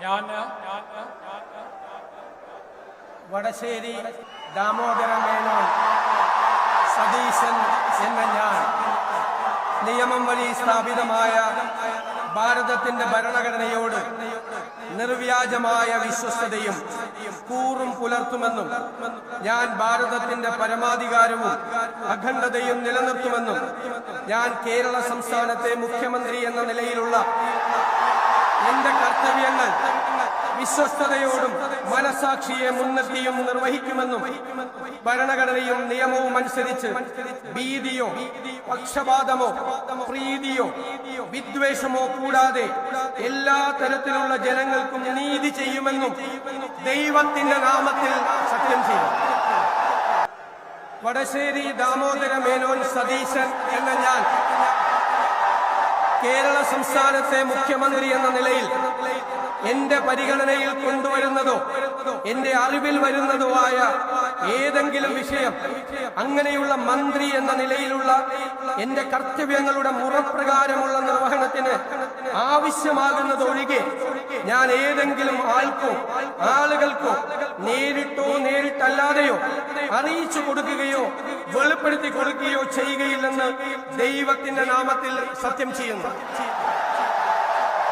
ഞാൻ വടശ്ശേരി ദാമോദരൻ മേനോൻ സതീശൻ എന്ന ഞാൻ നിയമം വഴി സ്ഥാപിതമായ ഭാരതത്തിന്റെ ഭരണഘടനയോട് നിർവ്യാജമായ വിശ്വസ്തതയും കൂറും പുലർത്തുമെന്നും ഞാൻ ഭാരതത്തിന്റെ പരമാധികാരവും അഖണ്ഡതയും നിലനിർത്തുമെന്നും ഞാൻ കേരള സംസ്ഥാനത്തെ മുഖ്യമന്ത്രി എന്ന നിലയിലുള്ള എന്റെ കർത്തവ്യങ്ങൾ വിശ്വസ്തയോടും മനസാക്ഷിയെ മുൻനിർത്തിയും നിർവഹിക്കുമെന്നും ഭരണഘടനയും നിയമവും അനുസരിച്ച് ഭീതിയോ പക്ഷപാതമോ പ്രീതിയോ വിദ്വേഷമോ കൂടാതെ എല്ലാ തരത്തിലുള്ള ജനങ്ങൾക്കും നീതി ചെയ്യുമെന്നും ദൈവത്തിന്റെ നാമത്തിൽ സത്യം ചെയ്യും. വടശ്ശേരി ദാമോദര മേനോൻ സതീശൻ എന്ന ഞാൻ കേരള സംസ്ഥാനത്തെ മുഖ്യമന്ത്രി എന്ന നിലയിൽ എന്റെ പരിഗണനയിൽ കൊണ്ടുവരുന്നതോ എന്റെ അറിവിൽ വരുന്നതോ ആയ ഏതെങ്കിലും വിഷയം അങ്ങനെയുള്ള മന്ത്രി എന്ന നിലയിലുള്ള എന്റെ കർത്തവ്യങ്ങളുടെ മുറപ്രകാരമുള്ള നിർവഹണത്തിന് ആവശ്യമാകുന്നതൊഴികെ ഞാൻ ഏതെങ്കിലും ആളുകൾക്കോ നേരിട്ടോ നേരിട്ടല്ലാതെയോ അറിയിച്ചു കൊടുക്കുകയോ വെളിപ്പെടുത്തി കൊടുക്കുകയോ ചെയ്യുകയില്ലെന്ന് ദൈവത്തിന്റെ നാമത്തിൽ സത്യം ചെയ്യുന്നു.